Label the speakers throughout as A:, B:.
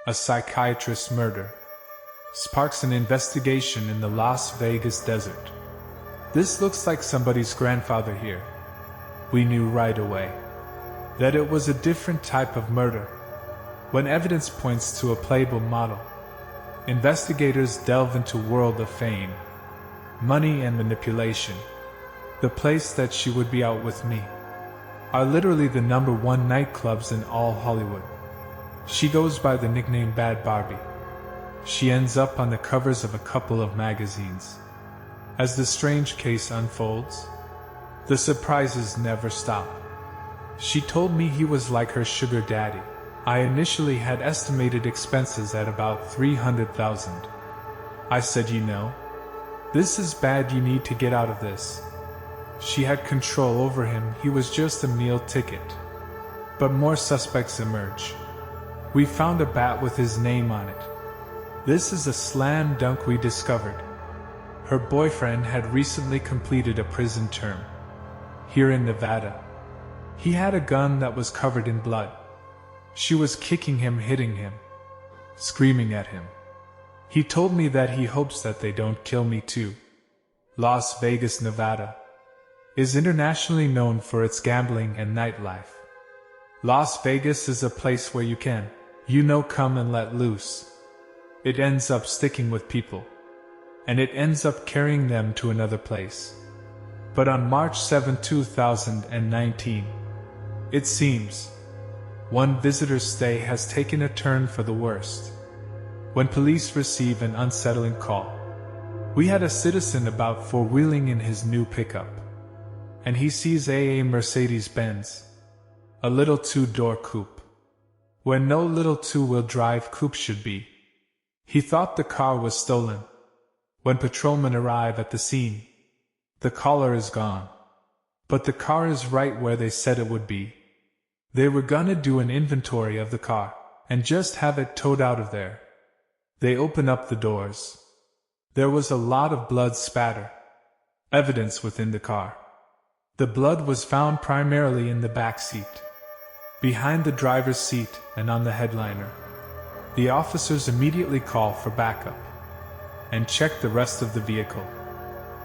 A: A psychiatrist murder sparks an investigation in the Las Vegas desert. This looks like somebody's grandfather here. We knew right away that it was a different type of murder. When evidence points to a Playboy model, investigators delve into world of fame, money and manipulation. The place that she would be out with me are literally the #1 nightclubs in all Hollywood. She goes by the nickname Bad Barbie. She ends up on the covers of a couple of magazines. As the strange case unfolds, the surprises never stop. She told me he was like her sugar daddy. I initially had estimated expenses at about $300,000. I said, this is bad, you need to get out of this. She had control over him, he was just a meal ticket. But more suspects emerge. We found a bat with his name on it. This is a slam dunk, we discovered. Her boyfriend had recently completed a prison term here in Nevada. He had a gun that was covered in blood. She was kicking him, hitting him, screaming at him. He told me that he hopes that they don't kill me too. Las Vegas, Nevada is internationally known for its gambling and nightlife. Las Vegas is a place where you can, come and let loose. It ends up sticking with people, and it ends up carrying them to another place. But on March 7, 2019, it seems, one visitor's stay has taken a turn for the worst. When police receive an unsettling call, we had a citizen about four-wheeling in his new pickup, and he sees a Mercedes-Benz, a little two-door coupe, when no little two-wheel drive coupe should be. He thought the car was stolen. When patrolmen arrive at the scene, the caller is gone, but the car is right where they said it would be. They were gonna do an inventory of the car and just have it towed out of there. They open up the doors. There was a lot of blood spatter, evidence within the car. The blood was found primarily in the back seat, behind the driver's seat, and on the headliner. The officers immediately call for backup and check the rest of the vehicle.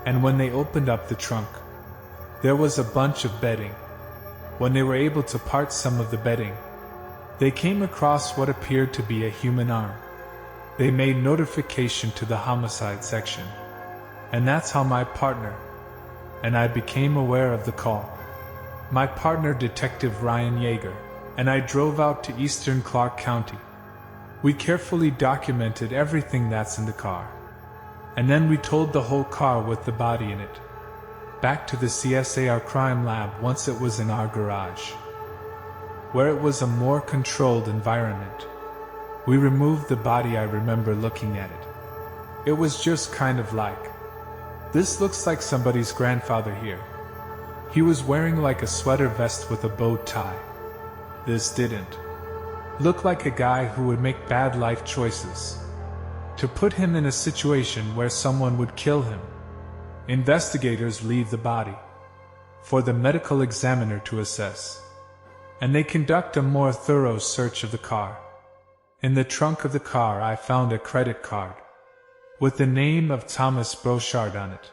A: And when they opened up the trunk, there was a bunch of bedding. When they were able to part some of the bedding, they came across what appeared to be a human arm. They made notification to the homicide section, and that's how my partner and I became aware of the call. My partner, Detective Ryan Yeager, and I drove out to eastern Clark County. We carefully documented everything that's in the car, and then we towed the whole car with the body in it back to the CSAR crime lab once it was in our garage, where it was a more controlled environment. We removed the body. I remember looking at it. It was just kind of like, this looks like somebody's grandfather here. He was wearing like a sweater vest with a bow tie. This didn't look like a guy who would make bad life choices to put him in a situation where someone would kill him. Investigators leave the body for the medical examiner to assess, and they conduct a more thorough search of the car. In the trunk of the car I found a credit card with the name of Thomas Brochard on it.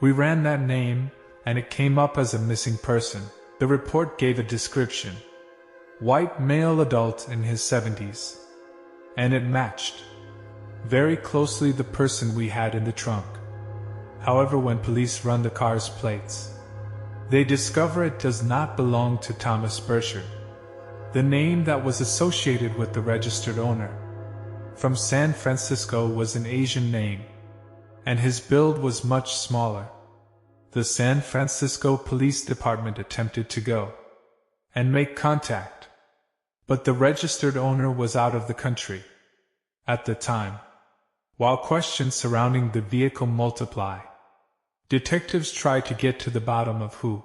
A: We ran that name, and it came up as a missing person. The report gave a description: white male adult in his 70s. And it matched very closely the person we had in the trunk. However, when police run the car's plates, they discover it does not belong to Thomas Burchard. The name that was associated with the registered owner from San Francisco was an Asian name, and his build was much smaller. The San Francisco Police Department attempted to go and make contact, but the registered owner was out of the country at the time. While questions surrounding the vehicle multiply, detectives try to get to the bottom of who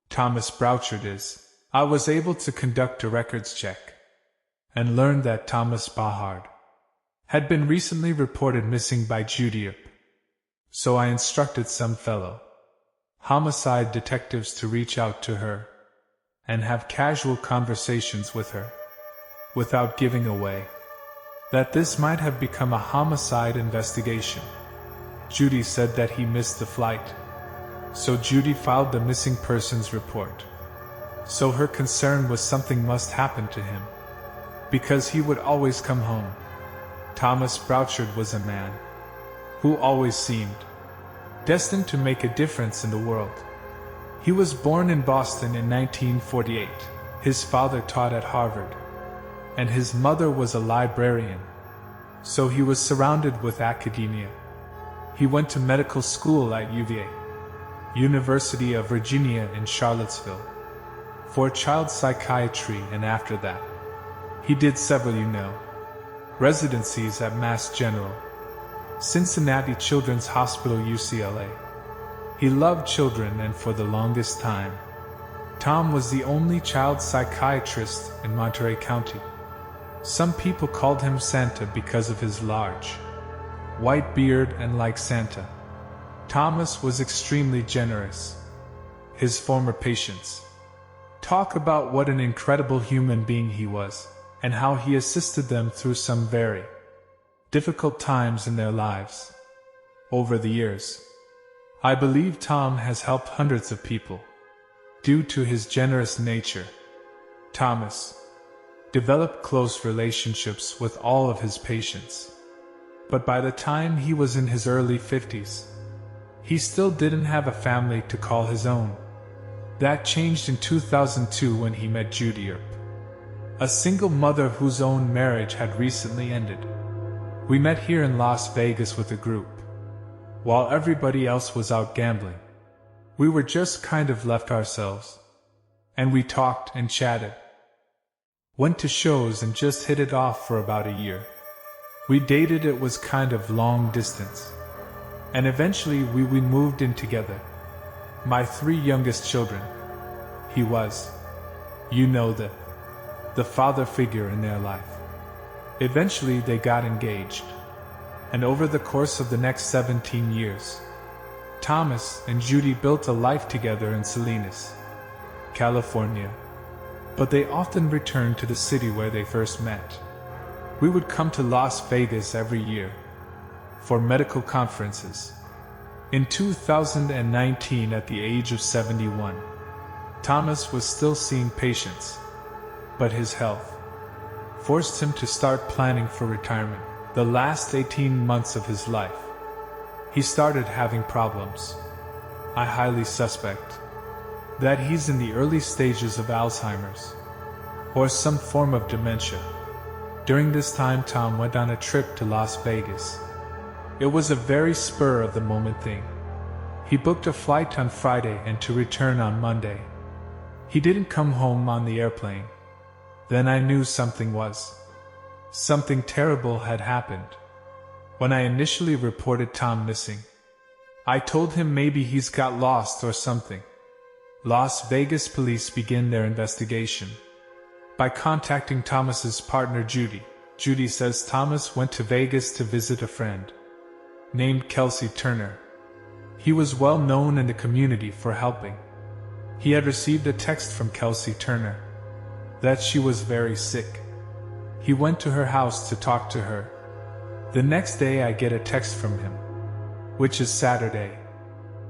A: Thomas Brochard is. I was able to conduct a records check and learned that Thomas Bahard had been recently reported missing by Judiep. So I instructed some fellow homicide detectives to reach out to her and have casual conversations with her without giving away that this might have become a homicide investigation. Judy said that he missed the flight, so Judy filed the missing persons report. So her concern was something must happen to him, because he would always come home. Thomas Bouchard was a man who always seemed destined to make a difference in the world. He was born in Boston in 1948. His father taught at Harvard, and his mother was a librarian, so he was surrounded with academia. He went to medical school at UVA, University of Virginia in Charlottesville, for child psychiatry, and after that, he did several residencies at Mass General, Cincinnati Children's Hospital, UCLA. He loved children, and for the longest time, Tom was the only child psychiatrist in Monterey County. Some people called him Santa because of his large, white beard, and like Santa, Thomas was extremely generous. His former patients talk about what an incredible human being he was, and how he assisted them through some very difficult times in their lives. Over the years, I believe Tom has helped hundreds of people. Due to his generous nature, Thomas developed close relationships with all of his patients. But by the time he was in his early 50s, he still didn't have a family to call his own. That changed in 2002 when he met Judy Earp, a single mother whose own marriage had recently ended. We met here in Las Vegas with a group. While everybody else was out gambling, we were just kind of left ourselves. And we talked and chatted, went to shows, and just hit it off for about a year. We dated, it was kind of long distance. And eventually we moved in together. My 3 youngest children. He was, the father figure in their life. Eventually they got engaged. And over the course of the next 17 years, Thomas and Judy built a life together in Salinas, California. But they often returned to the city where they first met. We would come to Las Vegas every year for medical conferences. In 2019, at the age of 71, Thomas was still seeing patients, but his health forced him to start planning for retirement. The last 18 months of his life, he started having problems. I highly suspect that he's in the early stages of Alzheimer's or some form of dementia. During this time, Tom went on a trip to Las Vegas. It was a very spur-of-the-moment thing. He booked a flight on Friday and to return on Monday. He didn't come home on the airplane. Then I knew something terrible had happened. When I initially reported Tom missing, I told him maybe he's got lost or something. Las Vegas police began their investigation by contacting Thomas's partner Judy. Judy says Thomas went to Vegas to visit a friend named Kelsey Turner. He was well known in the community for helping. He had received a text from Kelsey Turner that she was very sick. He went to her house to talk to her. The next day I get a text from him, which is Saturday,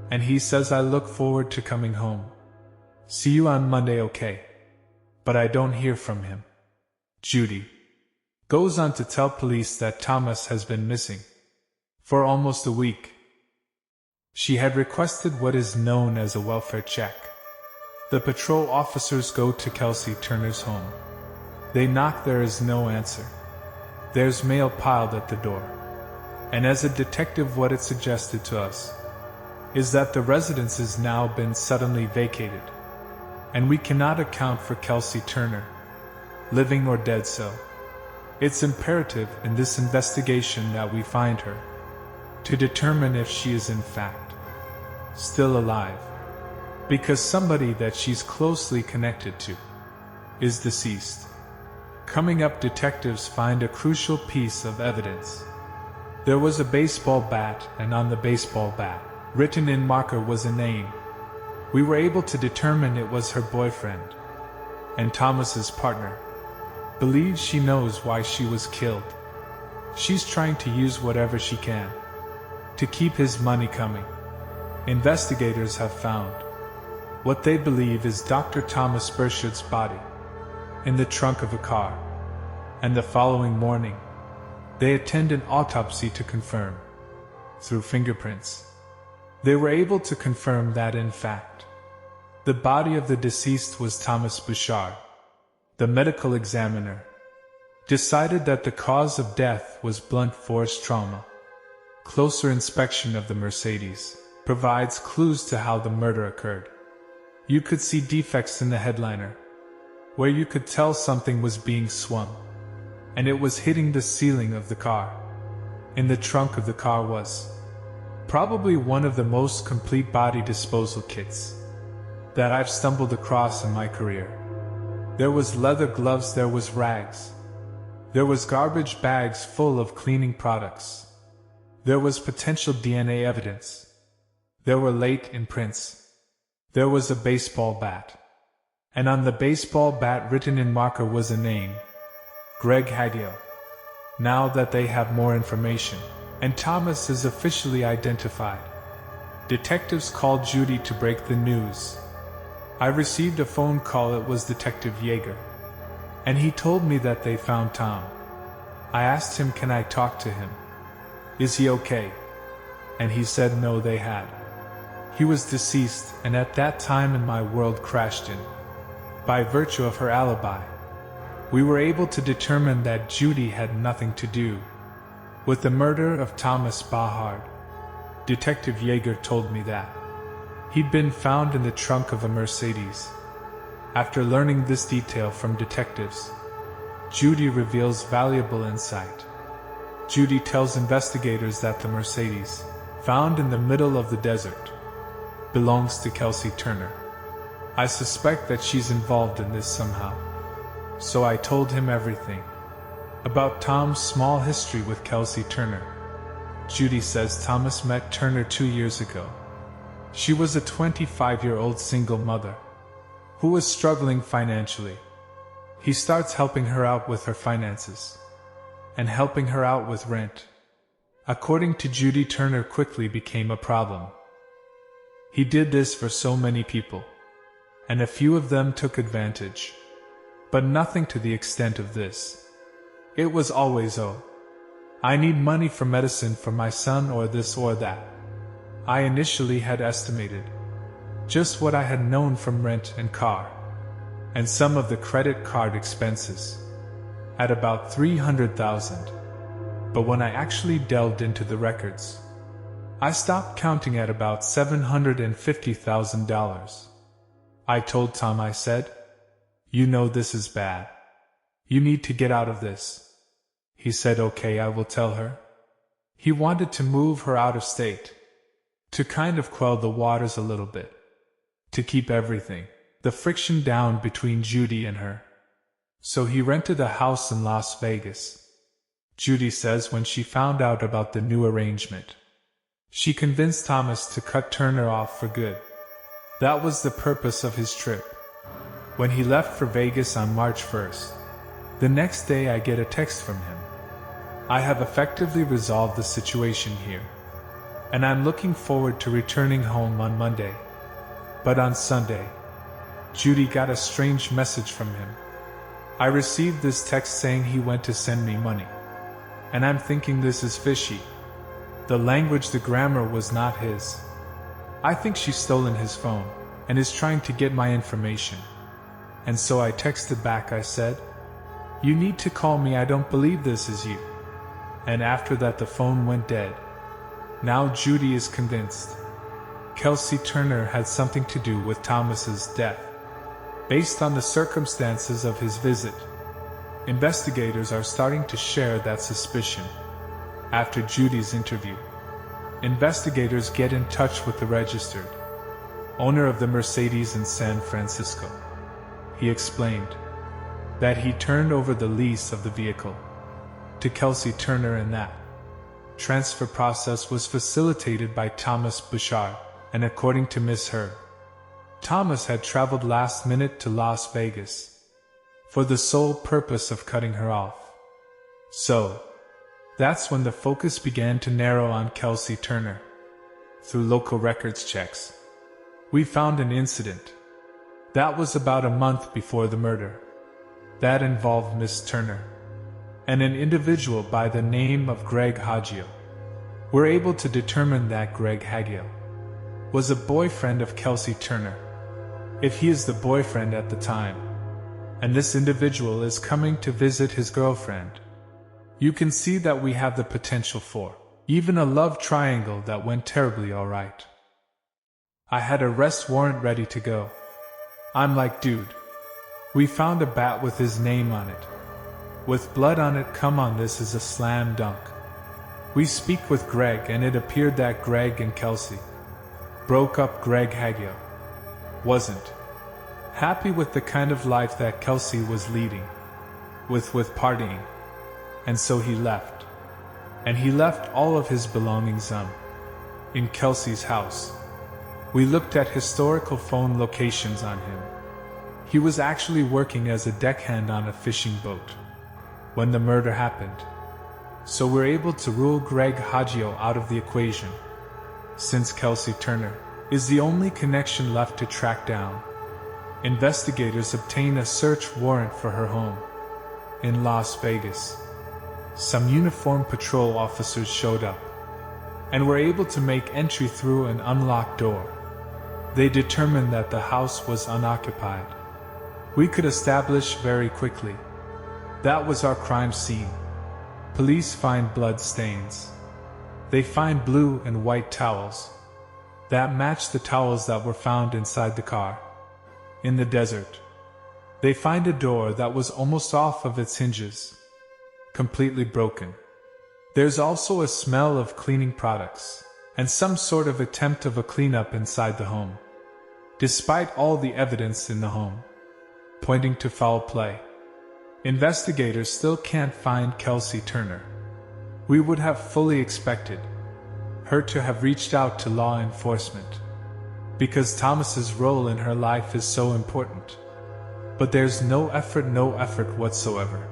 A: and he says, I look forward to coming home. See you on Monday, okay? But I don't hear from him. Judy goes on to tell police that Thomas has been missing for almost a week. She had requested what is known as a welfare check. The patrol officers go to Kelsey Turner's home. They knock, there is no answer. There's mail piled at the door. And as a detective, what it suggested to us is that the residence has now been suddenly vacated. And we cannot account for Kelsey Turner, living or dead, so it's imperative in this investigation that we find her, to determine if she is in fact still alive, because somebody that she's closely connected to is deceased. Coming up, detectives find a crucial piece of evidence. There was a baseball bat, and on the baseball bat, written in marker, was a name. We were able to determine it was her boyfriend, and Thomas's partner believes she knows why she was killed. She's trying to use whatever she can to keep his money coming. Investigators have found what they believe is Dr. Thomas Burchard's body in the trunk of a car, and the following morning, they attend an autopsy to confirm, through fingerprints, they were able to confirm that in fact, the body of the deceased was Thomas Burchard. The medical examiner decided that the cause of death was blunt force trauma. Closer inspection of the Mercedes provides clues to how the murder occurred. You could see defects in the headliner, where you could tell something was being swung, and it was hitting the ceiling of the car. In the trunk of the car was probably one of the most complete body disposal kits that I've stumbled across in my career. There was leather gloves, there was rags, there was garbage bags full of cleaning products, there was potential DNA evidence, there were late imprints, there was a baseball bat, and on the baseball bat written in marker was a name, Greg Hagel. Now that they have more information, and Thomas is officially identified, detectives called Judy to break the news. I received a phone call. It was Detective Yeager, and he told me that they found Tom. I asked him, can I talk to him? Is he okay? And he said no, they had. He was deceased, and at that time in my world crashed in. By virtue of her alibi, we were able to determine that Judy had nothing to do with the murder of Thomas Burchard. Detective Yeager told me that he'd been found in the trunk of a Mercedes. After learning this detail from detectives, Judy reveals valuable insight. Judy tells investigators that the Mercedes, found in the middle of the desert, belongs to Kelsey Turner. I suspect that she's involved in this somehow. So I told him everything about Tom's small history with Kelsey Turner. Judy says Thomas met Turner 2 years ago. She was a 25-year-old single mother who was struggling financially. He starts helping her out with her finances and helping her out with rent. According to Judy, Turner quickly became a problem. He did this for so many people, and a few of them took advantage, but nothing to the extent of this. It was always, oh, I need money for medicine for my son, or this or that. I initially had estimated just what I had known from rent and car, and some of the credit card expenses, at about $300,000. But when I actually delved into the records, I stopped counting at about $750,000. I told Tom, I said, you know this is bad. You need to get out of this. He said, okay, I will tell her. He wanted to move her out of state, to kind of quell the waters a little bit, to keep everything, the friction down between Judy and her. So he rented a house in Las Vegas. Judy says when she found out about the new arrangement, she convinced Thomas to cut Turner off for good. That was the purpose of his trip. When he left for Vegas on March 1st, the next day I get a text from him. I have effectively resolved the situation here, and I'm looking forward to returning home on Monday. But on Sunday, Judy got a strange message from him. I received this text saying he went to send me money, and I'm thinking this is fishy. The language, the grammar was not his. I think she's stolen his phone and is trying to get my information. And so I texted back, I said, you need to call me, I don't believe this is you. And after that the phone went dead. Now Judy is convinced Kelsey Turner had something to do with Thomas's death. Based on the circumstances of his visit, investigators are starting to share that suspicion. After Judy's interview, investigators get in touch with the registered owner of the Mercedes in San Francisco. He explained that he turned over the lease of the vehicle to Kelsey Turner, and that transfer process was facilitated by Thomas Burchard. And according to Miss Her, Thomas had traveled last minute to Las Vegas for the sole purpose of cutting her off. So, That's when the focus began to narrow on Kelsey Turner. Through local records checks, we found an incident that was about a month before the murder that involved Miss Turner and an individual by the name of Greg Haggio. We're able to determine that Greg Haggio was a boyfriend of Kelsey Turner, if he is the boyfriend at the time, and this individual is coming to visit his girlfriend. You can see that we have the potential for even a love triangle that went terribly alright. I had a arrest warrant ready to go. I'm like, dude, we found a bat with his name on it, with blood on it. Come on, this is a slam dunk. We speak with Greg, and it appeared that Greg and Kelsey broke up. Greg Haggio wasn't happy with the kind of life that Kelsey was leading, with partying, and so he left. And he left all of his belongings in Kelsey's house. We looked at historical phone locations on him. He was actually working as a deckhand on a fishing boat when the murder happened. So we're able to rule Greg Haggio out of the equation, since Kelsey Turner is the only connection left to track down. Investigators obtain a search warrant for her home in Las Vegas. Some uniformed patrol officers showed up and were able to make entry through an unlocked door. They determined that the house was unoccupied. We could establish very quickly that was our crime scene. Police find blood stains. They find blue and white towels that match the towels that were found inside the car. In the desert, they find a door that was almost off of its hinges, completely broken. There's also a smell of cleaning products and some sort of attempt of a cleanup inside the home, despite all the evidence in the home pointing to foul play. Investigators still can't find Kelsey Turner. We would have fully expected her to have reached out to law enforcement, because Thomas's role in her life is so important. But there's no effort whatsoever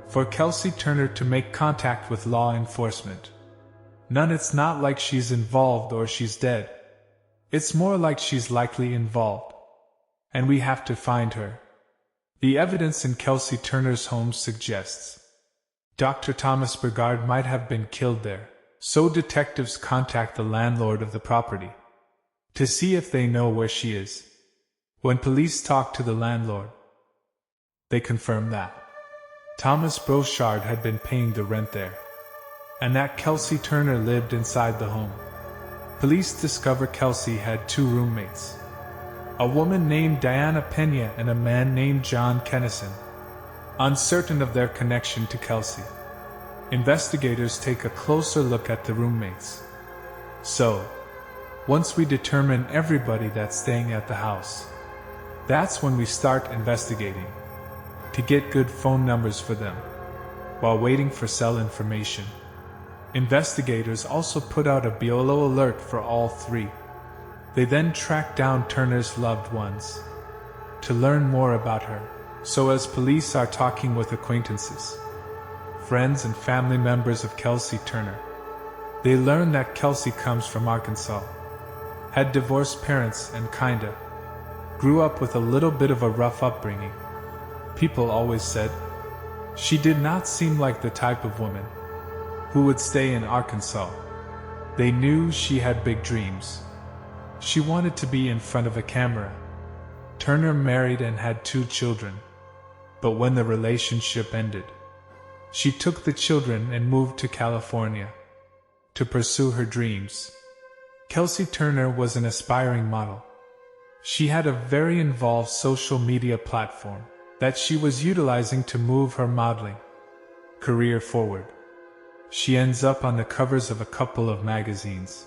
A: for Kelsey Turner to make contact with law enforcement. None. It's not like she's involved or she's dead. It's more like she's likely involved, and we have to find her. The evidence in Kelsey Turner's home suggests Dr. Thomas Burgard might have been killed there, so detectives contact the landlord of the property to see if they know where she is. When police talk to the landlord, they confirm that Thomas Burgard had been paying the rent there, and that Kelsey Turner lived inside the home. Police discover Kelsey had two roommates, a woman named Diana Pena and a man named John Kennison. Uncertain of their connection to Kelsey, investigators take a closer look at the roommates. So, once we determine everybody that's staying at the house, that's when we start investigating to get good phone numbers for them, while waiting for cell information. Investigators also put out a BOLO alert for all three. They then track down Turner's loved ones to learn more about her. So as police are talking with acquaintances, friends and family members of Kelsey Turner, they learn that Kelsey comes from Arkansas, had divorced parents and grew up with a little bit of a rough upbringing. People always said she did not seem like the type of woman who would stay in Arkansas. They knew she had big dreams. She wanted to be in front of a camera. Turner married and had 2 children. But when the relationship ended, she took the children and moved to California to pursue her dreams. Kelsey Turner was an aspiring model. She had a very involved social media platform that she was utilizing to move her modeling career forward. She ends up on the covers of a couple of magazines,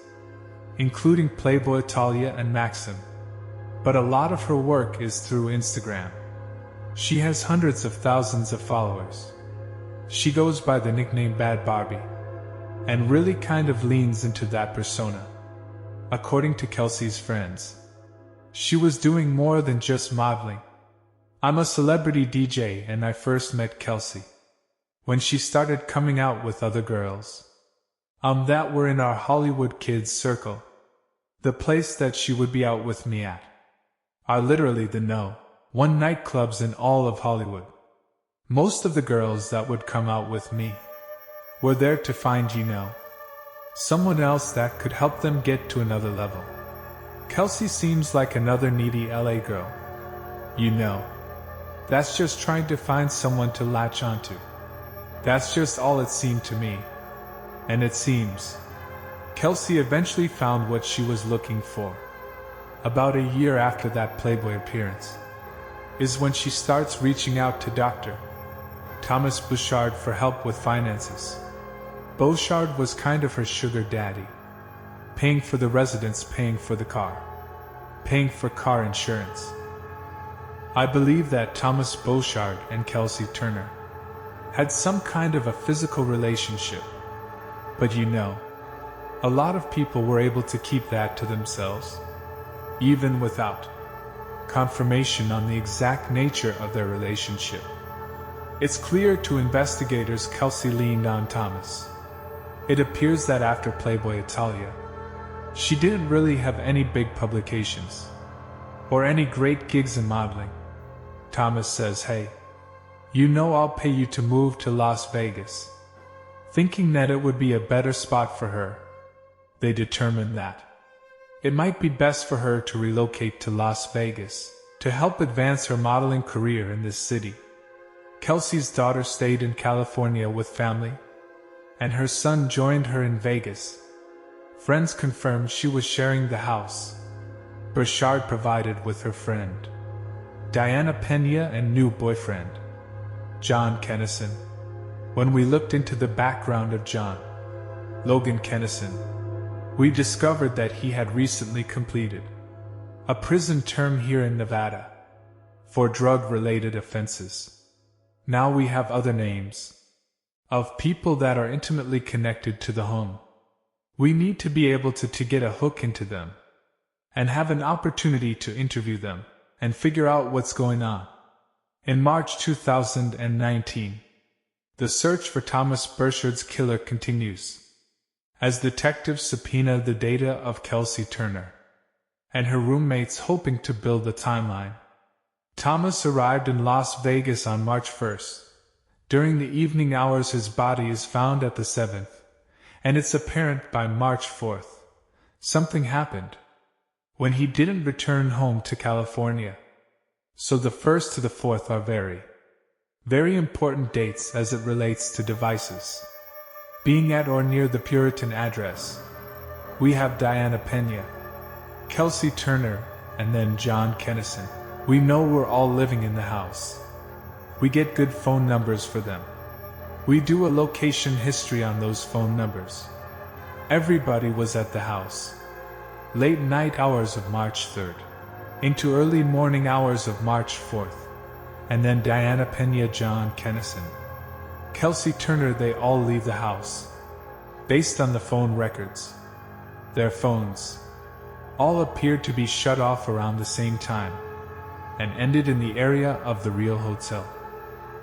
A: including Playboy Italia and Maxim. But a lot of her work is through Instagram. She has hundreds of thousands of followers. She goes by the nickname Bad Barbie, and really kind of leans into that persona. According to Kelsey's friends, she was doing more than just modeling. I'm a celebrity DJ and I first met Kelsey when she started coming out with other girls. That were in our Hollywood kids circle. The place that she would be out with me at are literally the No.1 nightclubs in all of Hollywood. Most of the girls that would come out with me were there to find, someone else that could help them get to another level. Kelsey seems like another needy LA girl. That's just trying to find someone to latch onto. That's just all it seemed to me. And it seems Kelsey eventually found what she was looking for. About a year after that Playboy appearance is when she starts reaching out to Dr. Thomas Bouchard for help with finances. Bouchard was kind of her sugar daddy, paying for the residence, paying for the car, paying for car insurance. I believe that Thomas Bouchard and Kelsey Turner had some kind of a physical relationship, but a lot of people were able to keep that to themselves, even without confirmation on the exact nature of their relationship. It's clear to investigators Kelsey leaned on Thomas. It appears that after Playboy Italia, she didn't really have any big publications or any great gigs in modeling. Thomas says, "Hey, I'll pay you to move to Las Vegas." Thinking that it would be a better spot for her, they determined that it might be best for her to relocate to Las Vegas to help advance her modeling career in this city. Kelsey's daughter stayed in California with family, and her son joined her in Vegas. Friends confirmed she was sharing the house Bouchard provided with her friend Diana Pena and new boyfriend John Kennison. When we looked into the background of John Logan Kennison, we discovered that he had recently completed a prison term here in Nevada for drug-related offenses. Now we have other names of people that are intimately connected to the home. We need to be able to get a hook into them and have an opportunity to interview them and figure out what's going on. In March 2019, the search for Thomas Bouchard's killer continues, as detectives subpoena the data of Kelsey Turner and her roommates, hoping to build a timeline. Thomas arrived in Las Vegas on March 1st. During the evening hours his body is found at the 7th, and it's apparent by March 4th something happened when he didn't return home to California. So the 1st to the 4th are very, very important dates as it relates to devices being at or near the Puritan address. We have Diana Pena, Kelsey Turner, and then John Kennison. We know we're all living in the house. We get good phone numbers for them. We do a location history on those phone numbers. Everybody was at the house. Late night hours of March 3rd, into early morning hours of March 4th, and then Diana Pena, John Kennison, Kelsey Turner, they all leave the house. Based on the phone records, their phones all appeared to be shut off around the same time and ended in the area of the Rio Hotel.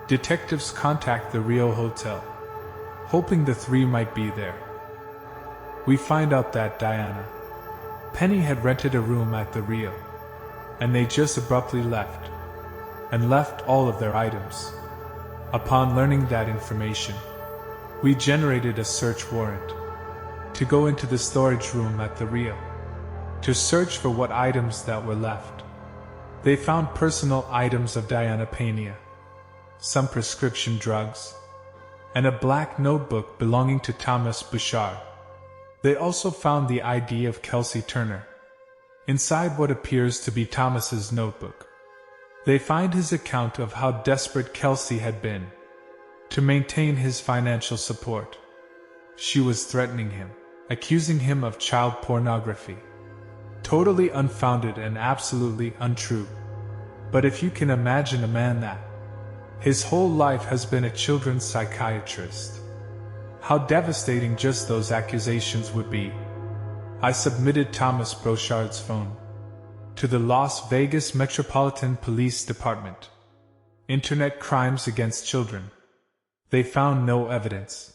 A: Detectives contact the Rio Hotel, hoping the three might be there. We find out that Diana Penny had rented a room at the Rio, and they just abruptly left, and left all of their items. Upon learning that information, we generated a search warrant to go into the storage room at the Rio to search for what items that were left. They found personal items of Diana Pena, some prescription drugs, and a black notebook belonging to Thomas Bouchard. They also found the ID of Kelsey Turner inside what appears to be Thomas's notebook. They find his account of how desperate Kelsey had been to maintain his financial support. She was threatening him, accusing him of child pornography. Totally unfounded and absolutely untrue. But if you can imagine a man that his whole life has been a children's psychiatrist, how devastating just those accusations would be. I submitted Thomas Bouchard's phone to the Las Vegas Metropolitan Police Department, Internet Crimes Against Children, They found no evidence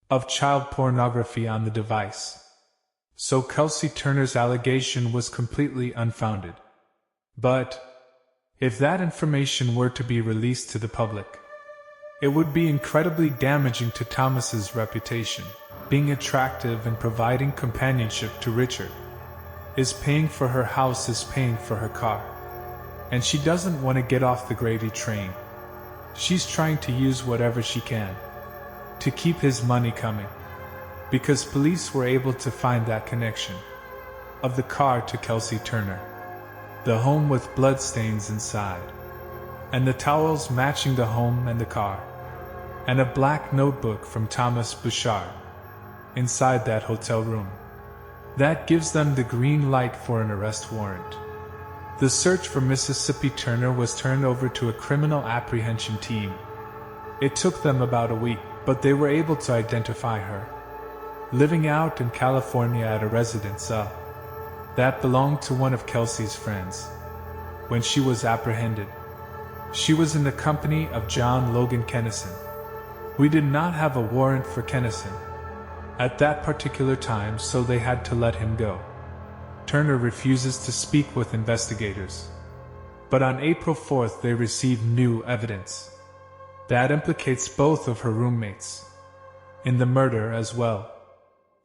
A: of child pornography on the device, so Kelsey Turner's allegation was completely unfounded. But if that information were to be released to the public, it would be incredibly damaging to Thomas's reputation. Being attractive and providing companionship to Richard is paying for her house, is paying for her car. And she doesn't want to get off the gravy train. She's trying to use whatever she can to keep his money coming. Because police were able to find that connection of the car to Kelsey Turner, the home with bloodstains inside, and the towels matching the home and the car, and a black notebook from Thomas Bouchard inside that hotel room. That gives them the green light for an arrest warrant. The search for Mississippi Turner was turned over to a criminal apprehension team. It took them about a week, but they were able to identify her, living out in California at a residence that belonged to one of Kelsey's friends. When she was apprehended, she was in the company of John Logan Kennison. We did not have a warrant for Kennison at that particular time, so they had to let him go. Turner refuses to speak with investigators. But on April 4th they received new evidence that implicates both of her roommates in the murder as well.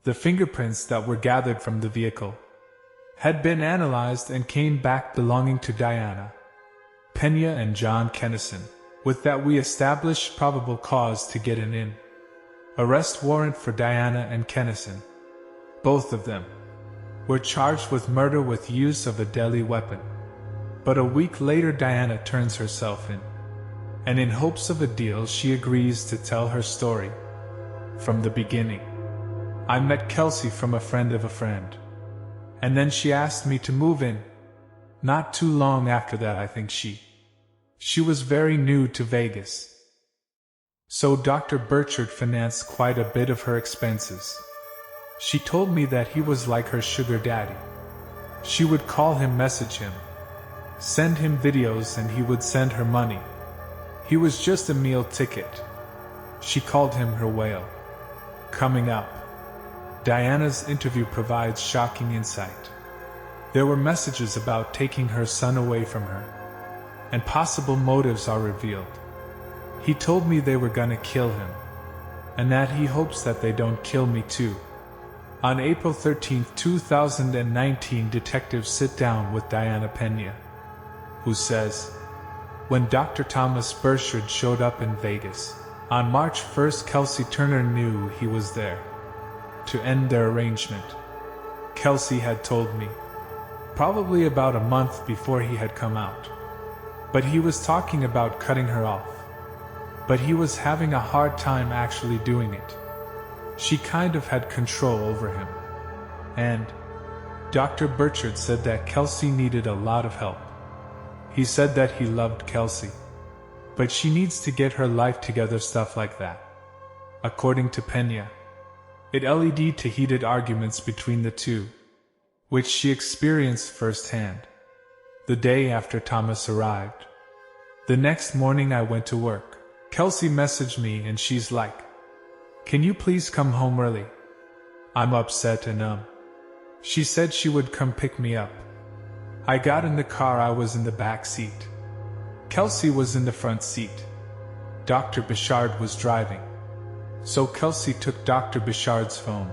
A: The fingerprints that were gathered from the vehicle had been analyzed and came back belonging to Diana, Pena and John Kennison. With that we established probable cause to get an arrest warrant for Diana and Kennison. Both of them were charged with murder with use of a deadly weapon. But a week later Diana turns herself in, and in hopes of a deal she agrees to tell her story from the beginning. I met Kelsey from a friend of a friend, and then she asked me to move in. Not too long after that, I think she was very new to Vegas, so Dr. Burchard financed quite a bit of her expenses. She told me that he was like her sugar daddy. She would call him, message him, send him videos, and he would send her money. He was just a meal ticket. She called him her whale. Coming up, Diana's interview provides shocking insight. There were messages about taking her son away from her, and possible motives are revealed. He told me they were gonna kill him, and that he hopes that they don't kill me too. On April 13, 2019, detectives sit down with Diana Pena, who says, when Dr. Thomas Burchard showed up in Vegas on March 1st, Kelsey Turner knew he was there to end their arrangement. Kelsey had told me, probably about a month before he had come out. But he was talking about cutting her off. But he was having a hard time actually doing it. She kind of had control over him. And Dr. Burchard said that Kelsey needed a lot of help. He said that he loved Kelsey, but she needs to get her life together, stuff like that. According to Pena, it led to heated arguments between the two, which she experienced firsthand the day after Thomas arrived. The next morning I went to work. Kelsey messaged me and she's like, "Can you please come home early?" I'm upset and She said she would come pick me up. I got in the car. I was in the back seat. Kelsey was in the front seat. Dr. Bouchard was driving. So Kelsey took Dr. Bouchard's phone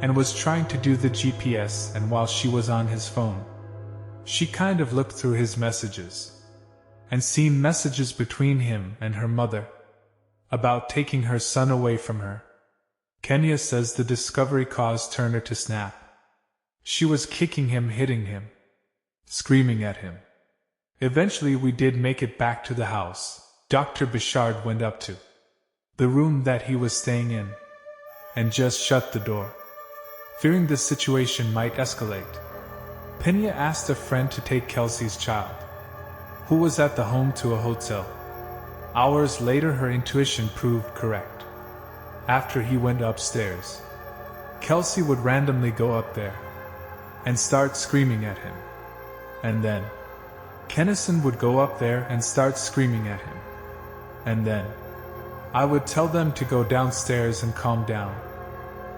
A: and was trying to do the GPS, and while she was on his phone, she kind of looked through his messages and seen messages between him and her mother about taking her son away from her. Kenya says the discovery caused Turner to snap. She was kicking him, hitting him, screaming at him. Eventually we did make it back to the house. Dr. Bouchard went up to the room that he was staying in and just shut the door, fearing the situation might escalate. Pena asked a friend to take Kelsey's child, who was at the home, to a hotel. Hours later her intuition proved correct. After he went upstairs, Kelsey would randomly go up there and start screaming at him. And then Kennison would go up there and start screaming at him. And then I would tell them to go downstairs and calm down.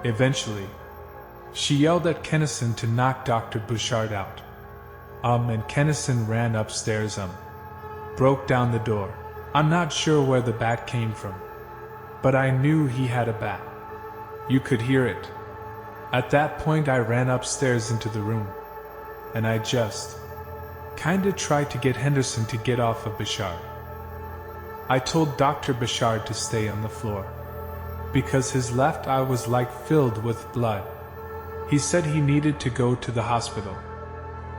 A: Eventually, she yelled at Kennison to knock Dr. Bouchard out. And Kennison ran upstairs, broke down the door. I'm not sure where the bat came from, but I knew he had a bat. You could hear it. At that point I ran upstairs into the room, and I just kinda tried to get Henderson to get off of Bouchard. I told Dr. Bouchard to stay on the floor, because his left eye was like filled with blood. He said he needed to go to the hospital,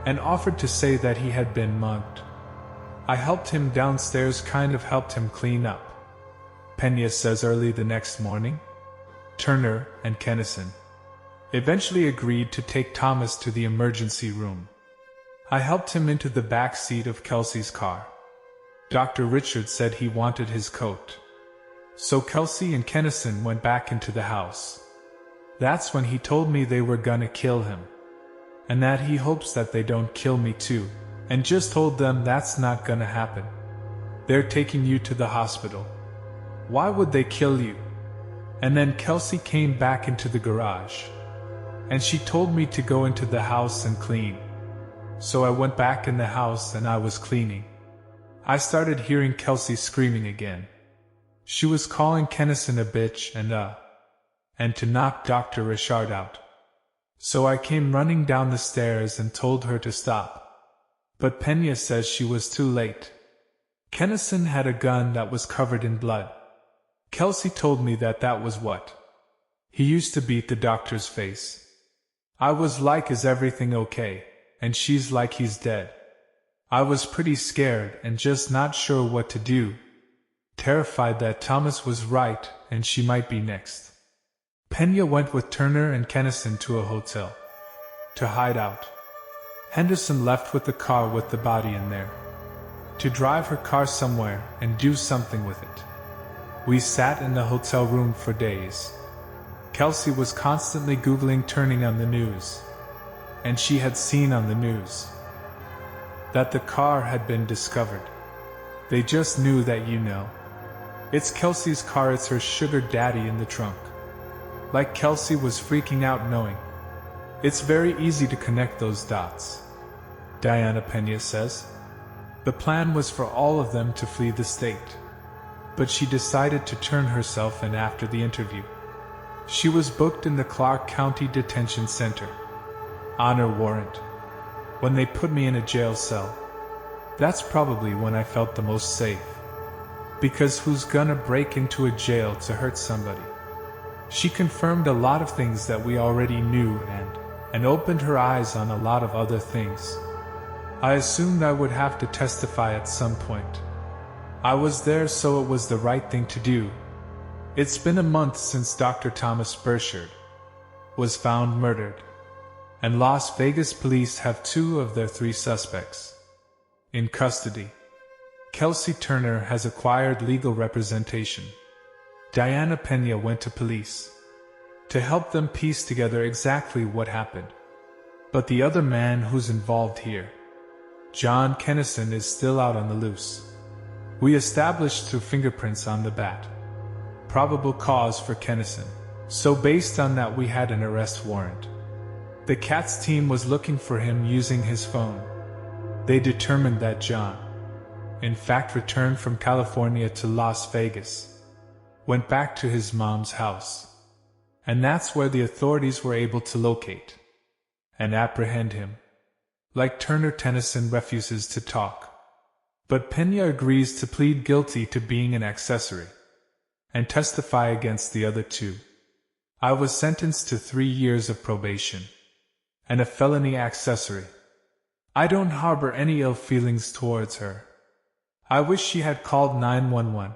A: and offered to say that he had been mugged. I helped him downstairs, kind of helped him clean up. Pena says early the next morning, Turner and Kennison eventually agreed to take Thomas to the emergency room. I helped him into the back seat of Kelsey's car. Dr. Richard said he wanted his coat. So Kelsey and Kennison went back into the house. That's when he told me they were gonna kill him, and that he hopes that they don't kill me too, and just told them that's not gonna happen. They're taking you to the hospital. Why would they kill you? And then Kelsey came back into the garage, and she told me to go into the house and clean. So I went back in the house and I was cleaning. I started hearing Kelsey screaming again. She was calling Kennison a bitch and to knock Dr. Richard out. So I came running down the stairs and told her to stop. But Pena says she was too late. Kennison had a gun that was covered in blood. Kelsey told me that that was what he used to beat the doctor's face. I was like, is everything okay? And she's like, he's dead. I was pretty scared and just not sure what to do, terrified that Thomas was right and she might be next. Pena went with Turner and Kennison to a hotel to hide out. Henderson left with the car with the body in there to drive her car somewhere and do something with it. We sat in the hotel room for days. Kelsey was constantly Googling, turning on the news, and she had seen on the news that the car had been discovered. They just knew that, it's Kelsey's car, it's her sugar daddy in the trunk. Like Kelsey was freaking out knowing. It's very easy to connect those dots. Diana Pena says the plan was for all of them to flee the state, but she decided to turn herself in after the interview. She was booked in the Clark County Detention Center on her warrant. When they put me in a jail cell, that's probably when I felt the most safe. Because who's gonna break into a jail to hurt somebody? She confirmed a lot of things that we already knew and opened her eyes on a lot of other things. I assumed I would have to testify at some point. I was there, so it was the right thing to do. It's been a month since Dr. Thomas Bouchard was found murdered, and Las Vegas police have 2 of their 3 suspects in custody. Kelsey Turner has acquired legal representation. Diana Pena went to police to help them piece together exactly what happened. But the other man who's involved here, John Kennison, is still out on the loose. We established through fingerprints on the bat probable cause for Kennison, so based on that we had an arrest warrant. The CATS team was looking for him using his phone. They determined that John, in fact, returned from California to Las Vegas, went back to his mom's house, and that's where the authorities were able to locate and apprehend him. Like Turner, Tennyson refuses to talk, but Pena agrees to plead guilty to being an accessory and testify against the other 2. I was sentenced to 3 years of probation and a felony accessory. I don't harbor any ill feelings towards her. I wish she had called 911,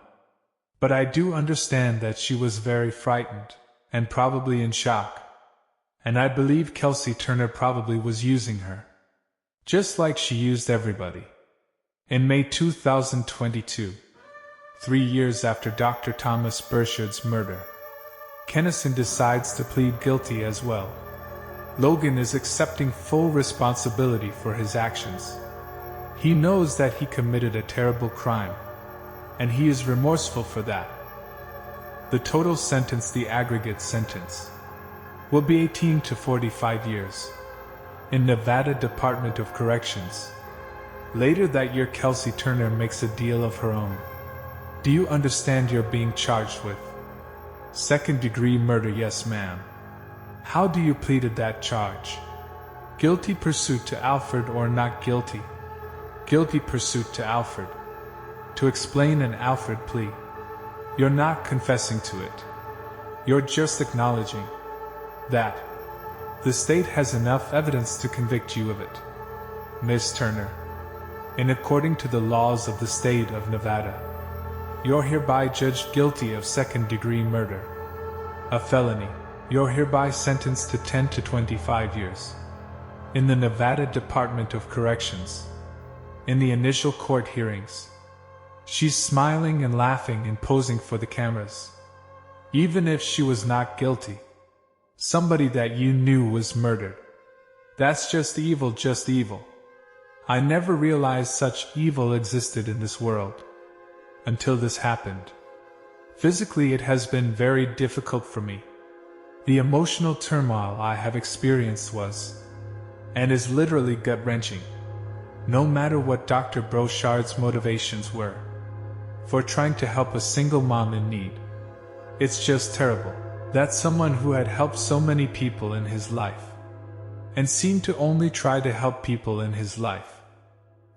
A: but I do understand that she was very frightened and probably in shock, and I believe Kelsey Turner probably was using her, just like she used everybody. In May 2022, 3 years after Dr. Thomas Bouchard's murder, Kennison decides to plead guilty as well. Logan is accepting full responsibility for his actions. He knows that he committed a terrible crime, and he is remorseful for that. The total sentence, the aggregate sentence, will be 18 to 45 years in Nevada Department of Corrections. Later that year, Kelsey Turner makes a deal of her own. Do you understand you're being charged with second-degree murder? Yes, ma'am. How do you plead to that charge? Guilty pursuit to Alfred or not guilty? Guilty pursuit to Alfred. To explain an Alfred plea, you're not confessing to it. You're just acknowledging that the state has enough evidence to convict you of it. Miss Turner, in according to the laws of the state of Nevada, you're hereby judged guilty of second-degree murder, a felony. You're hereby sentenced to 10 to 25 years in the Nevada Department of Corrections. In the initial court hearings, she's smiling and laughing and posing for the cameras. Even if she was not guilty, somebody that you knew was murdered. That's just evil, just evil. I never realized such evil existed in this world until this happened. Physically, it has been very difficult for me. The emotional turmoil I have experienced was, and is literally gut-wrenching. No matter what Dr. Brochard's motivations were for trying to help a single mom in need, it's just terrible that someone who had helped so many people in his life, and seemed to only try to help people in his life,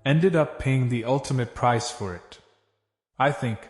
A: ended up paying the ultimate price for it. I think